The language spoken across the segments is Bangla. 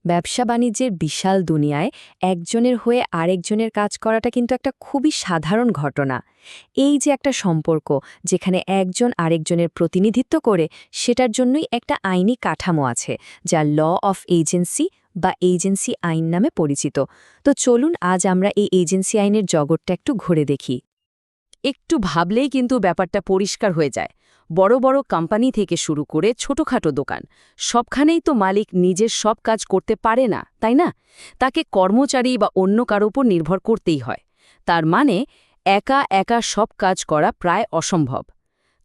ব্যবসা বাণিজ্যের বিশাল দুনিয়ায় একজনের হয়ে আরেকজনের কাজ করাটা কিন্তু একটা খুবই সাধারণ ঘটনা। এই যে একটা সম্পর্ক যেখানে একজন আরেকজনের প্রতিনিধিত্ব করে, সেটার জন্যই একটা আইনি কাঠামো আছে, যা ল অফ এজেন্সি বা এজেন্সি আইন নামে পরিচিত। তো চলুন আজ আমরা এই এজেন্সি আইনের জগৎটা একটু ঘুরে দেখি। একটু ভাবলেই কিন্তু ব্যাপারটা পরিষ্কার হয়ে যায়। বড় বড় কোম্পানি থেকে শুরু করে ছোটখাটো দোকান, সবখানেই তো মালিক নিজের সব কাজ করতে পারে না, তাই না? তাকে কর্মচারী বা অন্য কারো উপর নির্ভর করতেই হয়। তার মানে একা একা সব কাজ করা প্রায় অসম্ভব।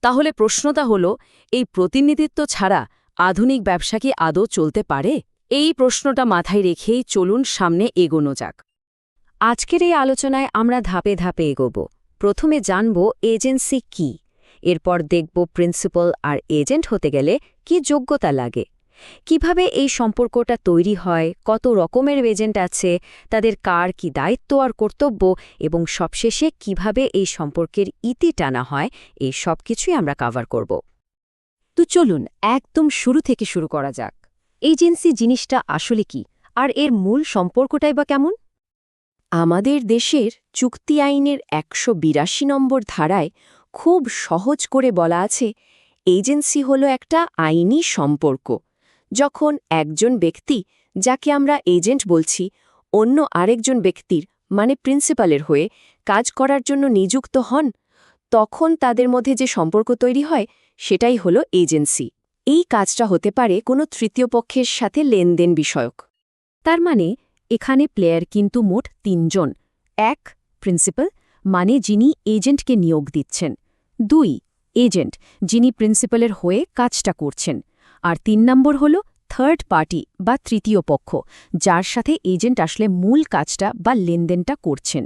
তাহলে প্রশ্নটা হলো, এই প্রতিনিধিত্ব ছাড়া আধুনিক ব্যবসা কি আদৌ চলতে পারে? এই প্রশ্নটা মাথায় রেখেই চলুন সামনে এগোনো যাক। আজকের এই আলোচনায় আমরা ধাপে ধাপে এগোব। প্রথমে জানব এজেন্সি কি, এরপর দেখব প্রিন্সিপাল আর এজেন্ট হতে গেলে কি যোগ্যতা লাগে, কিভাবে এই সম্পর্কটা তৈরি হয়, কত রকমের এজেন্ট আছে, তাদের কার কি দায়িত্ব আর কর্তব্য, এবং সবশেষে কিভাবে এই সম্পর্কের ইতি টানা হয়, এই সব কিছুই আমরা কভার করব। তো চলুন একদম শুরু থেকে শুরু করা যাক। এজেন্সি জিনিসটা আসলে কি, আর এর মূল সম্পর্কটাই বা কেমন? আমাদের দেশের চুক্তি আইনের ১৮২ নম্বর ধারায় খুব সহজ করে বলা আছে, এজেন্সি হলো একটা আইনি সম্পর্ক যখন একজন ব্যক্তি, যাকে আমরা এজেন্ট বলছি, অন্য আরেকজন ব্যক্তির মানে প্রিন্সিপালের হয়ে কাজ করার জন্য নিযুক্ত হন, তখন তাদের মধ্যে যে সম্পর্ক তৈরি হয় সেটাই হলো এজেন্সি। এই কাজটা হতে পারে কোনো তৃতীয় পক্ষের সাথে লেনদেন বিষয়ক। তার মানে এখানে প্লেয়ার কিন্তু মোট ৩ জন। ১ প্রিন্সিপাল, মানে যিনি এজেন্টকে নিয়োগ দিচ্ছেন। ২ এজেন্ট, যিনি প্রিন্সিপালের হয়ে কাজটা করছেন। আর ৩ নম্বর হল থার্ড পার্টি বা তৃতীয় পক্ষ, যার সাথে এজেন্ট আসলে মূল কাজটা বা লেনদেনটা করছেন।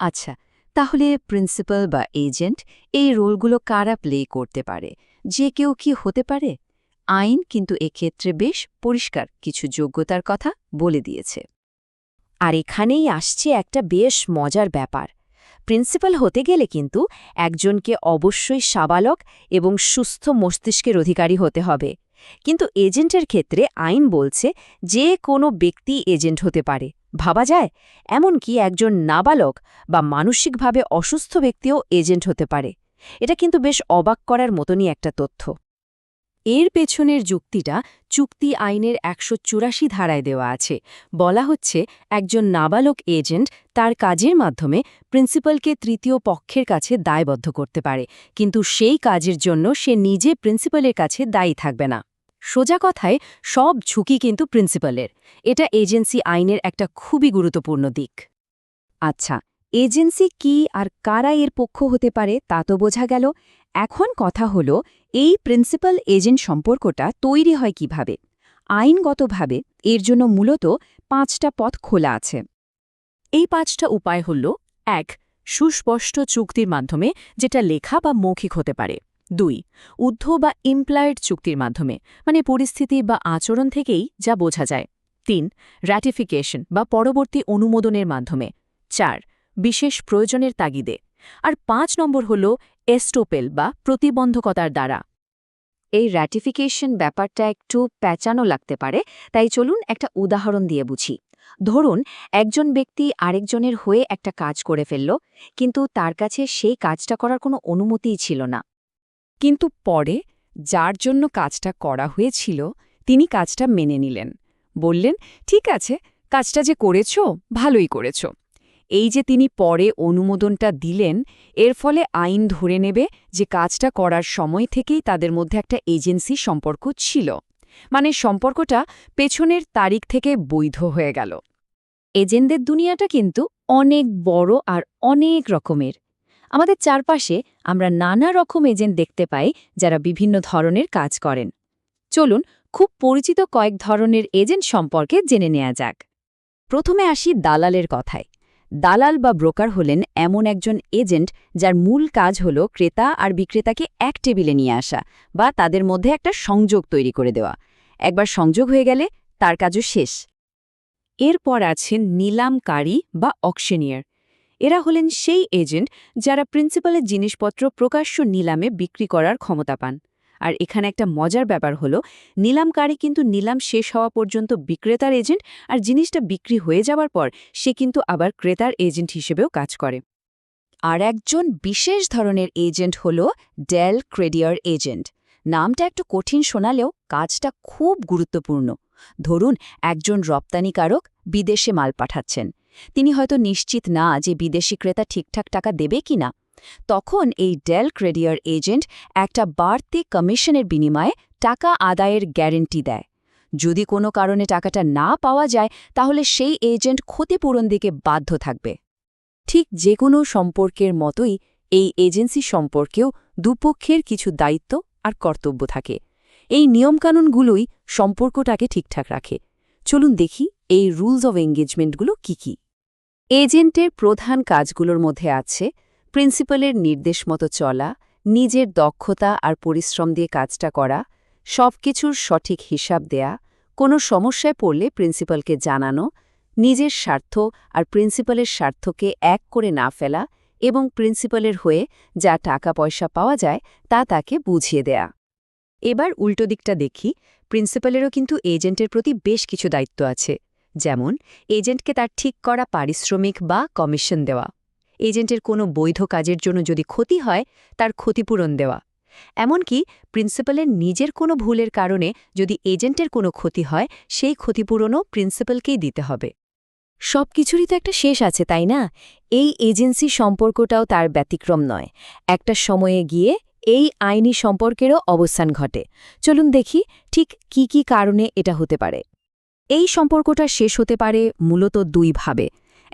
আচ্ছা, তাহলে প্রিন্সিপাল বা এজেন্ট এই রোলগুলো কারা প্লে করতে পারে? যে কেউ কি হতে পারে? আইন কিন্তু এক্ষেত্রে বেশ পরিষ্কার কিছু যোগ্যতার কথা বলে দিয়েছে। আর এখানেই আসছে একটা বেশ মজার ব্যাপার। প্রিন্সিপাল হতে গেলে কিন্তু একজনকে অবশ্যই সাবালক এবং সুস্থ মস্তিষ্কের অধিকারী হতে হবে। কিন্তু এজেন্টের ক্ষেত্রে আইন বলছে যে কোনো ব্যক্তি এজেন্ট হতে পারে। ভাবা যায়, এমনকি একজন নাবালক বা মানসিকভাবে অসুস্থ ব্যক্তিও এজেন্ট হতে পারে। এটা কিন্তু বেশ অবাক করার মতনই একটা তথ্য। এর পেছনের যুক্তিটা চুক্তি আইনের ১৮৪ ধারায় দেওয়া আছে। বলা হচ্ছে, একজন নাবালক এজেন্ট তার কাজের মাধ্যমে প্রিন্সিপালকে তৃতীয় পক্ষের কাছে দায়বদ্ধ করতে পারে, কিন্তু সেই কাজের জন্য সে নিজে প্রিন্সিপালের কাছে দায়ী থাকবে না। সোজা কথায় সব ঝুঁকি কিন্তু প্রিন্সিপালের। এটা এজেন্সি আইনের একটা খুবই গুরুত্বপূর্ণ দিক। আচ্ছা, এজেন্সি কি আর কারা এর পক্ষ হতে পারে তা তো বোঝা গেল। এখন কথা হলো, এই প্রিন্সিপাল এজেন্ট সম্পর্কটা তৈরি হয় কিভাবে? আইনগতভাবে এর জন্য মূলত ৫টা পথ খোলা আছে। এই ৫টা উপায় হল: ১ সুস্পষ্ট চুক্তির মাধ্যমে, যেটা লেখা বা মৌখিক হতে পারে। ২ উদ্ধ বা ইমপ্লয়েড চুক্তির মাধ্যমে, মানে পরিস্থিতি বা আচরণ থেকেই যা বোঝা যায়। ৩ র্যাটিফিকেশন বা পরবর্তী অনুমোদনের মাধ্যমে। ৪ বিশেষ প্রয়োজনের তাগিদে। আর ৫ নম্বর হল এস্টোপেল বা প্রতিবন্ধকতার দ্বারা। এই র্যাটিফিকেশন ব্যাপারটা একটু প্যাঁচানো লাগতে পারে, তাই চলুন একটা উদাহরণ দিয়ে বুঝি। ধরুন, একজন ব্যক্তি আরেকজনের হয়ে একটা কাজ করে ফেলল, কিন্তু তার কাছে সেই কাজটা করার কোনো অনুমতিই ছিল না। কিন্তু পরে যার জন্য কাজটা করা হয়েছিল তিনি কাজটা মেনে নিলেন, বললেন, ঠিক আছে, কাজটা যে করেছ ভালোই করেছ। এই যে তিনি পরে অনুমোদনটা দিলেন, এর ফলে আইন ধরে নেবে যে কাজটা করার সময় থেকেই তাদের মধ্যে একটা এজেন্সি সম্পর্ক ছিল, মানে সম্পর্কটা পেছনের তারিখ থেকে বৈধ হয়ে গেল। এজেন্টদের দুনিয়াটা কিন্তু অনেক বড় আর অনেক রকমের। আমাদের চারপাশে আমরা নানা রকম এজেন্ট দেখতে পাই, যারা বিভিন্ন ধরনের কাজ করেন। চলুন খুব পরিচিত কয়েক ধরনের এজেন্ট সম্পর্কে জেনে নেওয়া যাক। প্রথমে আসি দালালের কথায়। দালাল বা ব্রোকার হলেন এমন একজন এজেন্ট যার মূল কাজ হল ক্রেতা আর বিক্রেতাকে এক টেবিলে নিয়ে আসা বা তাদের মধ্যে একটা সংযোগ তৈরি করে দেওয়া। একবার সংযোগ হয়ে গেলে তার কাজও শেষ। এরপর আছেন নিলামকারী বা অকশনিয়ার। এরা হলেন সেই এজেন্ট যারা প্রিন্সিপালের জিনিসপত্র প্রকাশ্য নিলামে বিক্রি করার ক্ষমতা পান। আর এখানে একটা মজার ব্যাপার হলো নিলামকারী কিন্তু নিলাম শেষ হওয়া পর্যন্ত বিক্রেতার এজেন্ট, আর জিনিসটা বিক্রি হয়ে যাওয়ার পর সে কিন্তু আবার ক্রেতার এজেন্ট হিসেবেও কাজ করে। আর একজন বিশেষ ধরনের এজেন্ট হল ডেল ক্রেডিয়ার এজেন্ট। নামটা একটু কঠিন শোনালেও কাজটা খুব গুরুত্বপূর্ণ। ধরুন একজন রপ্তানিকারক বিদেশে মাল পাঠাচ্ছেন, তিনি হয়তো নিশ্চিত না যে বিদেশি ক্রেতা ঠিকঠাক টাকা দেবে কিনা। তখন এই ডেল ক্রেডিয়ার এজেন্ট একটা বাড়তি কমিশনের বিনিময়ে টাকা আদায়ের গ্যারেন্টি দেয়। যদি কোনো কারণে টাকাটা না পাওয়া যায় তাহলে সেই এজেন্ট ক্ষতিপূরণ দিতে বাধ্য থাকবে। ঠিক যে কোনো সম্পর্কের মতোই এই এজেন্সি সম্পর্কেও দুপক্ষের কিছু দায়িত্ব আর কর্তব্য থাকে। এই নিয়মকানুনগুলোই সম্পর্কটাকে ঠিকঠাক রাখে। চলুন দেখি এই রুলস অব এঙ্গেজমেন্টগুলো কি কি। এজেন্টের প্রধান কাজগুলোর মধ্যে আছে প্রিন্সিপালের নির্দেশ মতো চলা, নিজের দক্ষতা আর পরিশ্রম দিয়ে কাজটা করা, সবকিছুর সঠিক হিসাব দেয়া, কোনো সমস্যায় পড়লে প্রিন্সিপালকে জানানো, নিজের স্বার্থ আর প্রিন্সিপালের স্বার্থকে এক করে না ফেলা এবং প্রিন্সিপালের হয়ে যা টাকা পয়সা পাওয়া যায় তা তাকে বুঝিয়ে দেয়া। এবার উল্টো দিকটা দেখি, প্রিন্সিপালেরও কিন্তু এজেন্টের প্রতি বেশ কিছু দায়িত্ব আছে। যেমন এজেন্টকে তার ঠিক করা পারিশ্রমিক বা কমিশন দেওয়া, এজেন্টের কোনো বৈধ কাজের জন্য যদি ক্ষতি হয় তার ক্ষতিপূরণ দেওয়া, এমনকি প্রিন্সিপালের নিজের কোনো ভুলের কারণে যদি এজেন্টের কোনো ক্ষতি হয় সেই ক্ষতিপূরণও প্রিন্সিপালকেই দিতে হবে। সব কিছুরই তো একটা শেষ আছে, তাই না? এই এজেন্সি সম্পর্কটাও তার ব্যতিক্রম নয়। একটা সময়ে গিয়ে এই আইনি সম্পর্কেরও অবস্থান ঘটে। চলুন দেখি ঠিক কি কি কারণে এটা হতে পারে। এই সম্পর্কটা শেষ হতে পারে মূলত দুই ভাবে।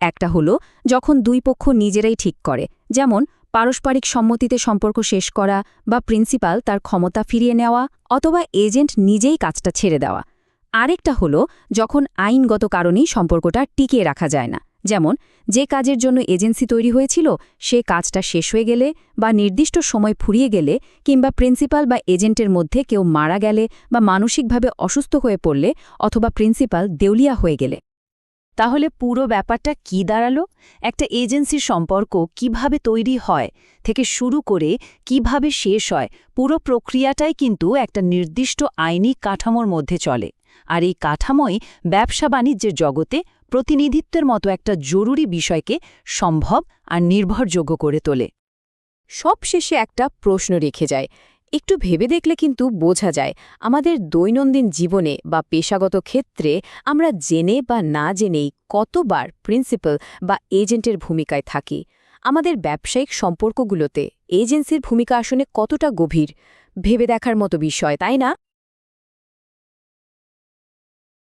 একটা হলো যখন দুই পক্ষ নিজেরাই ঠিক করে, যেমন পারস্পরিক সম্মতিতে সম্পর্ক শেষ করা বা প্রিন্সিপাল তার ক্ষমতা ফিরিয়ে নেওয়া অথবা এজেন্ট নিজেই কাজটা ছেড়ে দেওয়া। আরেকটা হলো যখন আইনগত কারণেই সম্পর্কটা টিকিয়ে রাখা যায় না, যেমন যে কাজের জন্য এজেন্সি তৈরি হয়েছিল সে কাজটা শেষ হয়ে গেলে বা নির্দিষ্ট সময় ফুরিয়ে গেলে কিংবা প্রিন্সিপাল বা এজেন্টের মধ্যে কেউ মারা গেলে বা মানসিকভাবে অসুস্থ হয়ে পড়লে অথবা প্রিন্সিপাল দেউলিয়া হয়ে গেলে। তাহলে পুরো ব্যাপারটা কি দাঁড়ালো? একটা এজেন্সির সম্পর্ক কিভাবে তৈরি হয় থেকে শুরু করে কিভাবে শেষ হয়, পুরো প্রক্রিয়াটাই কিন্তু একটা নির্দিষ্ট আইনি কাঠামোর মধ্যে চলে। আর এই কাঠামোই ব্যবসা বাণিজ্যের জগতে প্রতিনিধিত্বের মতো একটা জরুরি বিষয়কে সম্ভব আর নির্ভরযোগ্য করে তোলে। সবশেষে একটা প্রশ্ন রেখে যায়, একটু ভেবে দেখলে কিন্তু বোঝা যায় আমাদের দৈনন্দিন জীবনে বা পেশাগত ক্ষেত্রে আমরা জেনে বা না জেনেই কতবার প্রিন্সিপাল বা এজেন্টের ভূমিকায় থাকি। আমাদের ব্যবসায়িক সম্পর্কগুলোতে এজেন্সির ভূমিকা আসলে কতটা গভীর, ভেবে দেখার মতো বিষয়, তাই না?